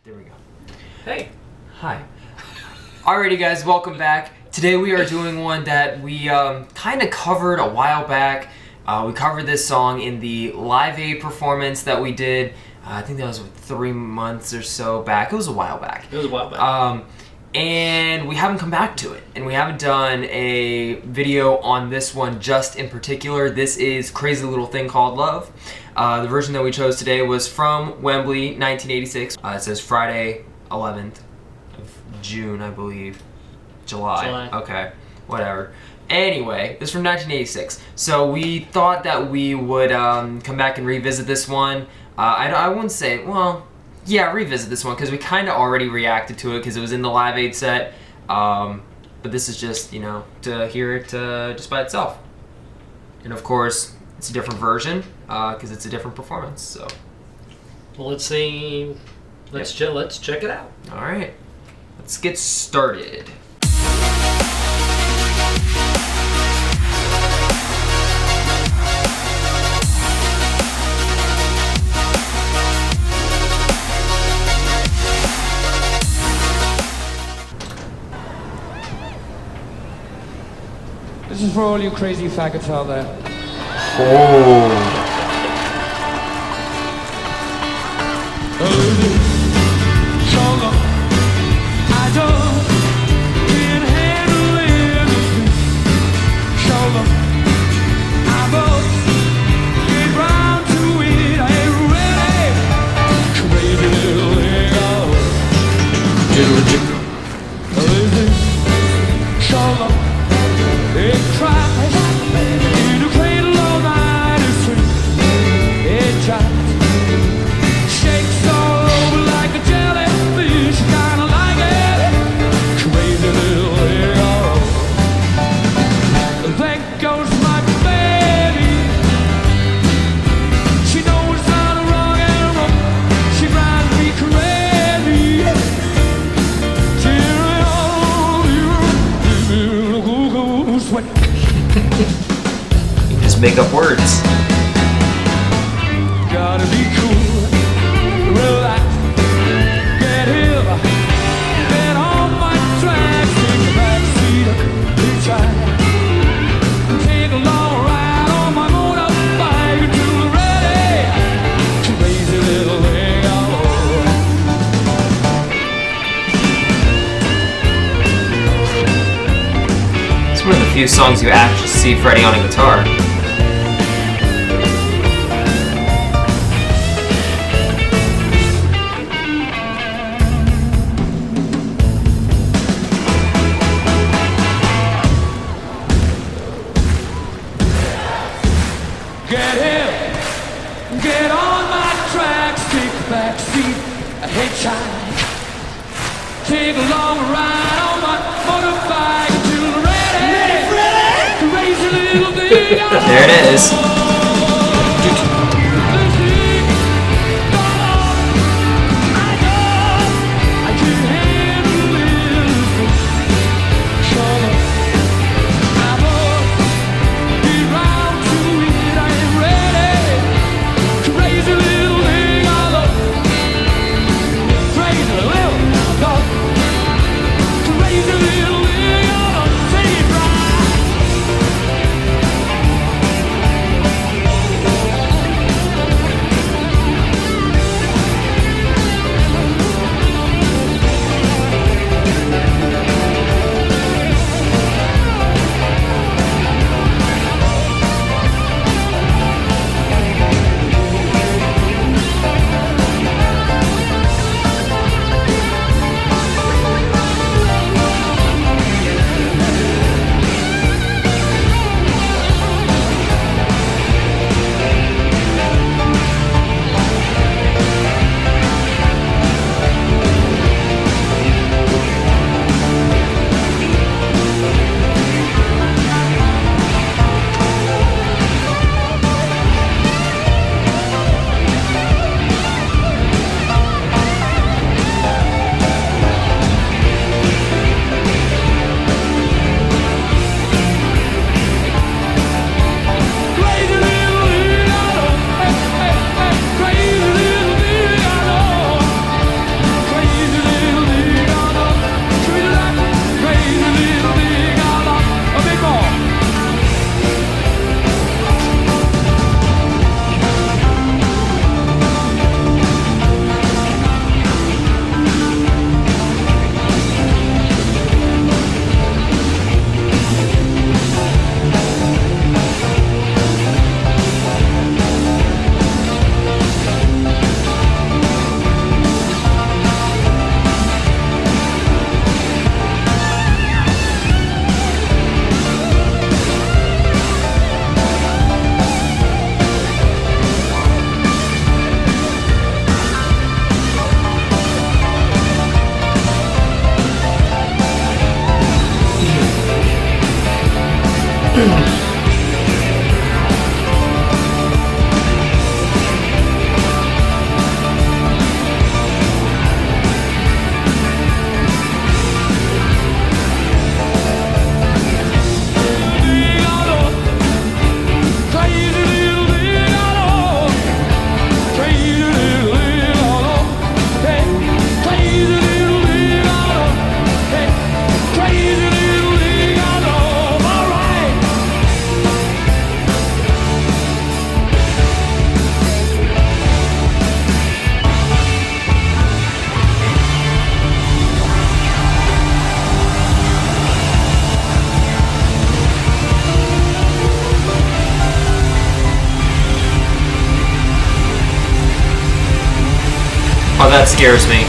There we go. Hey. Hi. Alrighty guys, welcome back. Today we are doing one that we kind of covered a while back. We covered this song in the Live Aid performance that we did. I think that was 3 months or so back. It was a while back. And we haven't come back to it. And we haven't done a video on this one just in particular. This is Crazy Little Thing Called Love. The version that we chose today was from Wembley, 1986. It says Friday 11th of June, I believe. July. Okay, whatever. Anyway, this is from 1986. So we thought that we would come back and revisit this one. I wouldn't say, well, yeah, revisit this one because we kind of already reacted to it because it was in the Live Aid set. But this is just, you know, to hear it just by itself. And of course, it's a different version because it's a different performance. So, well, let's see. Let's check it out. All right, let's get started. This is for all you crazy faggots out there. Oh. You just make up words. Gotta be cool, relax, get him, get on my track, take a back seat, hitchhike, take a long ride on my motorbike until we're ready, crazy little thing, It's one of the few songs you actually see Freddie on a guitar. get him, get on my tracks, take a back seat, a hitchhike, take a long ride on my motorbike until we're ready, crazy little thing. There it is. scares me.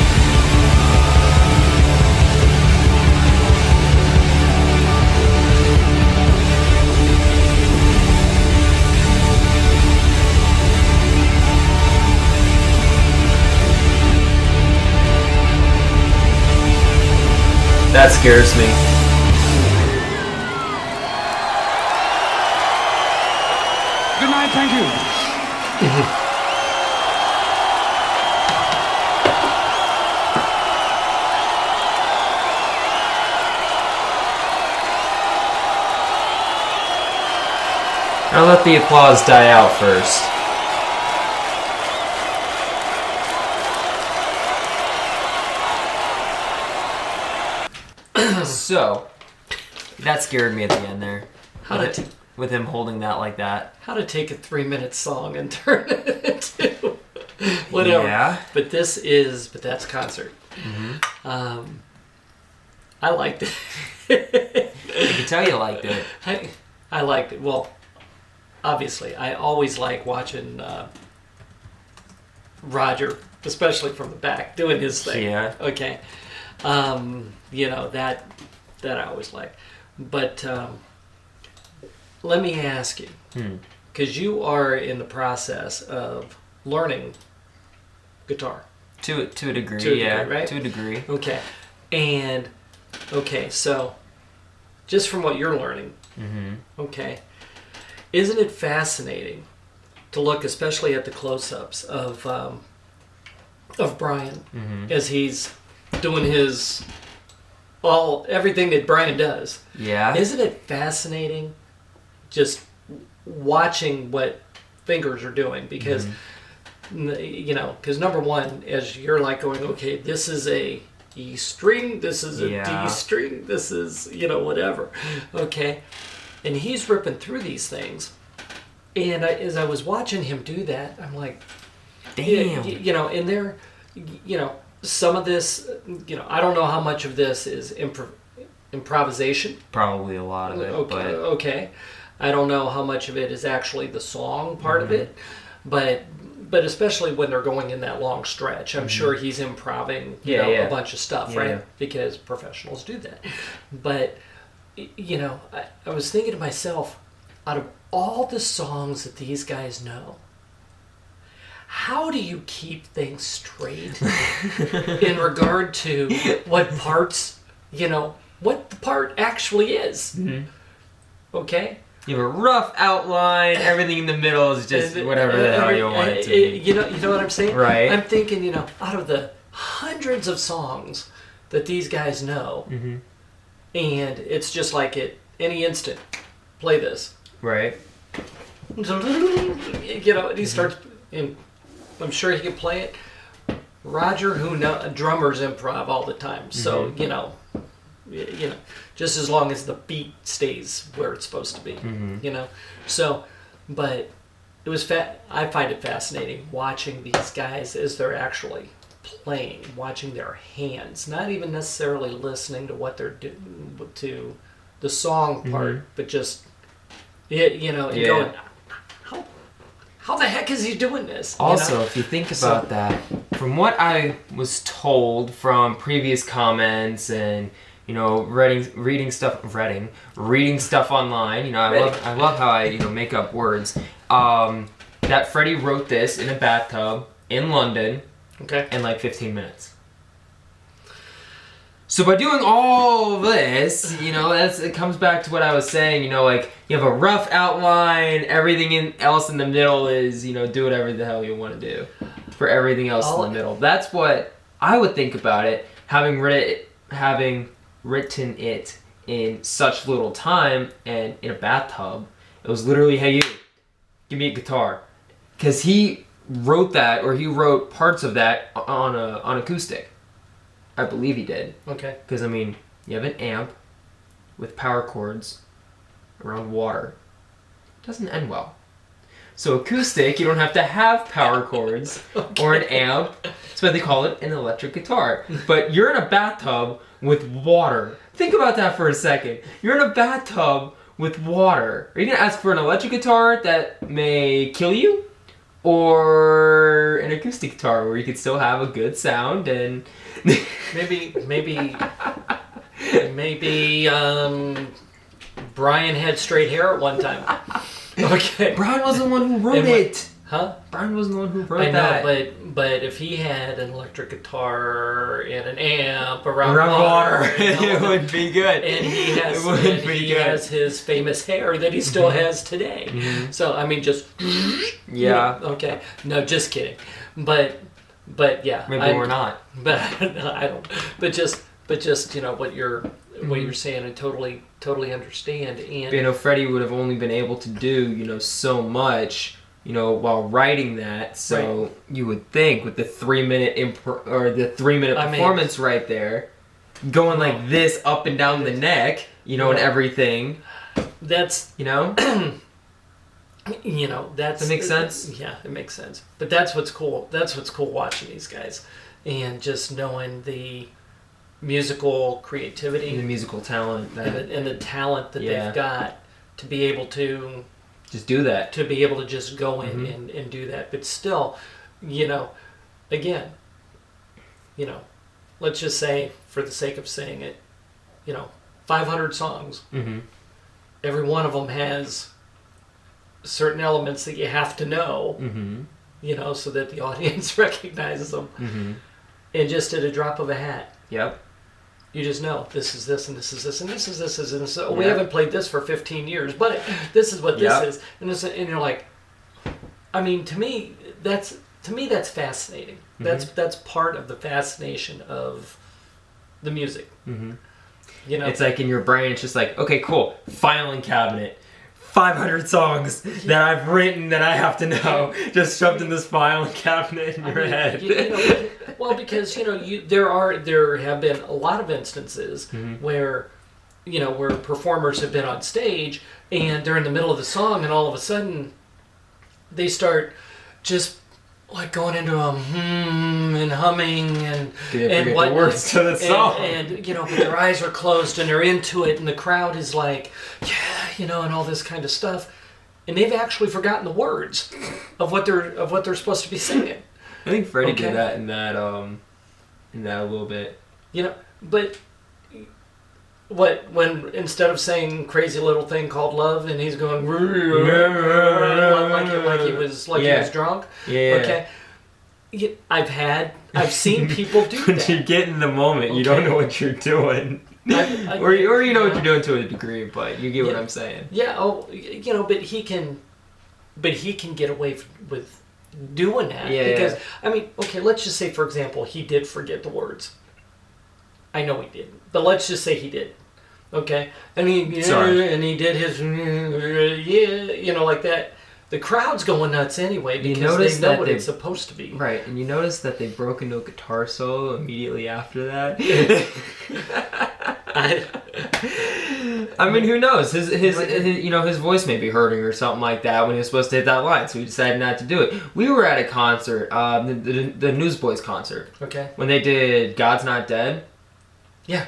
That scares me. Good night, thank you. I'll let the applause die out first. So, that scared me at the end there. With him holding that like that. How to take a 3-minute song and turn it into whatever. Yeah. But that's concert. Mm-hmm. I liked it. I can tell you liked it. I liked it. Well, obviously, I always like watching Roger, especially from the back, doing his thing. Yeah. Okay. That I always like. But let me ask you, because you are in the process of learning guitar. To a degree, yeah. Right? To a degree. Okay. And, so just from what you're learning, okay, isn't it fascinating to look especially at the close-ups of Brian as he's doing everything that Brian does. Yeah. Isn't it fascinating just watching what fingers are doing? Because, because number one, as you're like going, okay, this is a E string, this is a D string, this is, whatever. Okay. And he's ripping through these things. And as I was watching him do that, I'm like, damn. And there, some of this, I don't know how much of this is improvisation. Probably a lot of it. Okay. I don't know how much of it is actually the song part of it, but especially when they're going in that long stretch, I'm sure he's improving, a bunch of stuff, right? Yeah. Because professionals do that. But I was thinking to myself, out of all the songs that these guys know, how do you keep things straight in regard to what parts, what the part actually is? Mm-hmm. Okay? You have a rough outline, everything in the middle is just whatever the hell you want it to be. You know what I'm saying? Right. I'm thinking, out of the hundreds of songs that these guys know, and it's just like at any instant, play this. Right. And he starts... I'm sure he can play it. Roger, drummers improv all the time, so just as long as the beat stays where it's supposed to be, So, but it was I find it fascinating watching these guys as they're actually playing, watching their hands, not even necessarily listening to what they're doing to the song part, but just going. How the heck is he doing this? Also, if you think about that, from what I was told from previous comments and reading stuff online, I love how I make up words. That Freddie wrote this in a bathtub in London, in like 15 minutes. So by doing all this, it comes back to what I was saying, you have a rough outline, everything else in the middle is, do whatever the hell you want to do for everything else in the middle. That's what I would think about it, having written it in such little time and in a bathtub. It was literally, hey, you, give me a guitar. Because he wrote that, or he wrote parts of that on acoustic. I believe he did. Okay. Because, you have an amp with power chords around water. It doesn't end well. So acoustic, you don't have to have power chords or an amp. That's why they call it an electric guitar. But you're in a bathtub with water. Think about that for a second. You're in a bathtub with water. Are you going to ask for an electric guitar that may kill you? or an acoustic guitar where you could still have a good sound and maybe Brian had straight hair at one time. Okay. Brian wasn't the one who wrote it. Huh? Brian wasn't the one who wrote that. that. I know, but if he had an electric guitar and an amp around water, it would be good. And he has his famous hair that he still has today. Mm-hmm. So I mean, just yeah. Okay. No, just kidding. But yeah. Maybe we're not. But I don't. But just what you're saying, I totally understand. And Freddie would have only been able to do so much. While writing that, so right. You would think with the 3-minute performance right there, going like this up and down the neck, and everything. That's that makes sense. Yeah, it makes sense. But that's what's cool. That's what's cool watching these guys, and just knowing the musical creativity, and the musical talent, and the talent that they've got to be able to. Just do that. To be able to just go in and do that. But still, again, let's just say, for the sake of saying it, 500 songs. Mm-hmm. Every one of them has certain elements that you have to know, so that the audience recognizes them. Mm-hmm. And just at a drop of a hat. Yep. You just know this is this and this is this and this is this and this. We haven't played this for 15 years, but this is what this is, and you're like, I mean, to me that's fascinating. Mm-hmm. That's part of the fascination of the music. Mm-hmm. It's like in your brain, it's just like, okay, cool, filing cabinet. 500 songs that I've written that I have to know, just shoved in this filing cabinet in your head. Well, because there have been a lot of instances where performers have been on stage and they're in the middle of the song and all of a sudden they start just like going into a and humming and what the words to the song and but their eyes are closed and they're into it and the crowd is like and all this kind of stuff, and they've actually forgotten the words of what they're supposed to be singing. I think Freddie did that in that a little bit. But when instead of saying "crazy little thing called love" and he's going like he was drunk. Yeah. Okay. I've seen people do when that. you get in the moment, you don't know what you're doing. Or you know what you're doing to a degree, but you get what I'm saying. Yeah. Oh, but he can get away with doing that because I mean, okay, let's just say for example he did forget the words. I know he didn't, but let's just say he did. Okay, and he did his like that. The crowd's going nuts anyway because they know what it's supposed to be. Right, and you notice that they broke into a guitar solo immediately after that. I mean, who knows? His voice may be hurting or something like that when he was supposed to hit that line, so he decided not to do it. We were at a concert, the Newsboys concert. Okay. When they did "God's Not Dead." Yeah.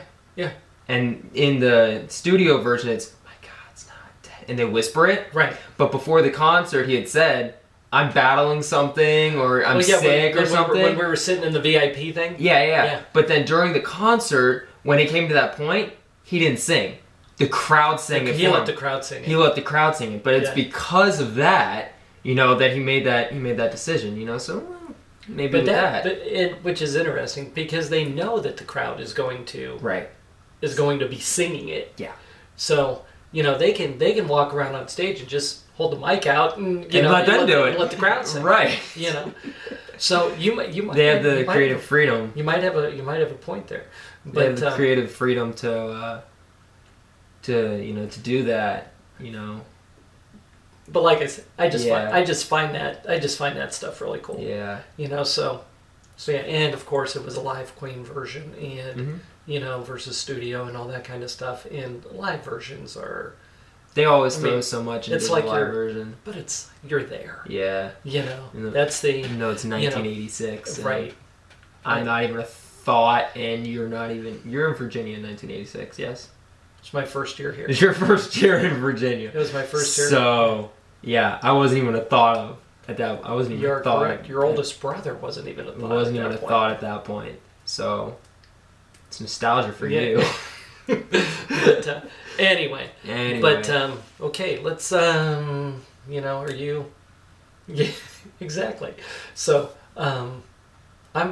And in the studio version, it's "My God's not dead," and they whisper it. Right. But before the concert, he had said, "I'm battling something," or "I'm sick," or something. When we were sitting in the VIP thing. Yeah. But then during the concert, when it came to that point, he didn't sing. The crowd sang it. He let the crowd sing it. He let the crowd sing it, but it's because of that, that he made that decision. So maybe which is interesting because they know that the crowd is going to be singing it. Yeah. So they can walk around on stage and just hold the mic out and let them do it. And let the crowd sing. Right. So you might they have the creative freedom. You might have a point there. But they have the creative freedom to do that. But like I said, I just find that stuff really cool. Yeah. So yeah, and of course it was a live Queen version and versus studio and all that kind of stuff. And live versions are they always throw so much into the live version. But you're there. Yeah. That's the it's 1986. Right. I'm not even a thought, and you're in Virginia in 1986, yes? It's my first year here. It's your first year in Virginia. It was my first year. So, yeah, I wasn't even a thought of. at that. I wasn't even You're a thought. correct. Your oldest brother wasn't even a thought. It wasn't even a point. thought at that point. So it's nostalgia for Yeah. you. But anyway. But okay, let's are you? Yeah, exactly. So I'm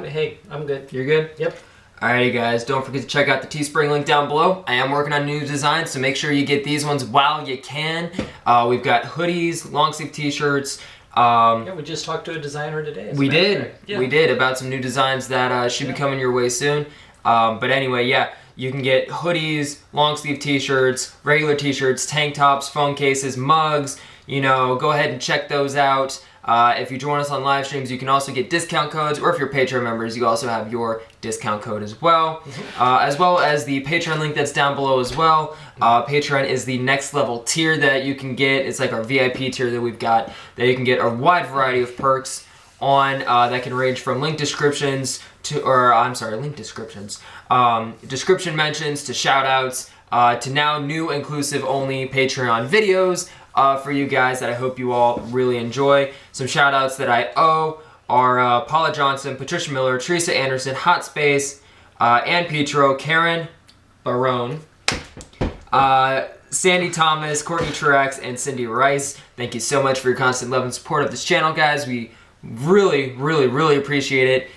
good. You're good? Yep. Alrighty guys, don't forget to check out the Teespring link down below. I am working on new designs, so make sure you get these ones while you can. We've got hoodies, long sleeve t-shirts. Yeah, we just talked to a designer today. We did about some new designs that should be coming your way soon. But anyway, yeah, you can get hoodies, long sleeve t-shirts, regular t-shirts, tank tops, phone cases, mugs. Go ahead and check those out. If you join us on live streams, you can also get discount codes, or if you're Patreon members, you also have your discount code as well. As well as the Patreon link that's down below as well. Patreon is the next level tier that you can get. It's like our VIP tier that we've got, that you can get a wide variety of perks on that can range from link descriptions description mentions to shout outs to now new inclusive only Patreon videos for you guys that I hope you all really enjoy. Some shout outs that I owe are Paula Johnson, Patricia Miller, Teresa Anderson, Hot Space, and Petro, Karen, Barone, Sandy Thomas, Courtney Truax, and Cindy Rice. Thank you so much for your constant love and support of this channel, guys. We really, really, really appreciate it.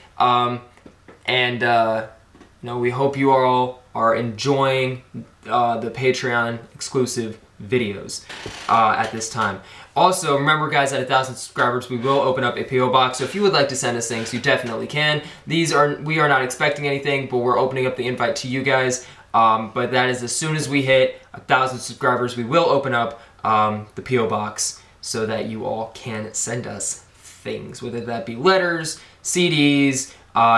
We hope you all are enjoying the Patreon exclusive videos at this time. Also, remember guys, at 1,000 subscribers, we will open up a PO box. So if you would like to send us things, you definitely can. We are not expecting anything, but we're opening up the invite to you guys. But that is as soon as we hit 1,000 subscribers, we will open up the PO box so that you all can send us things, whether that be letters, CDs,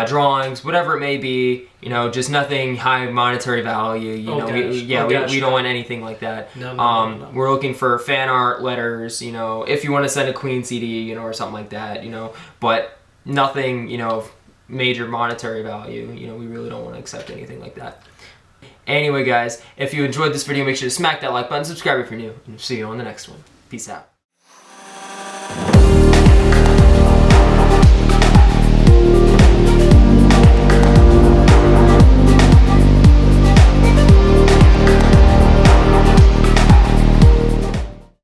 drawings, whatever it may be, just nothing high monetary value. We don't want anything like that. No. We're looking for fan art, letters, if you want to send a Queen CD, or something like that, but nothing, major monetary value. We really don't want to accept anything like that. Anyway, guys, if you enjoyed this video, make sure to smack that like button, subscribe if you're new, and see you on the next one. Peace out.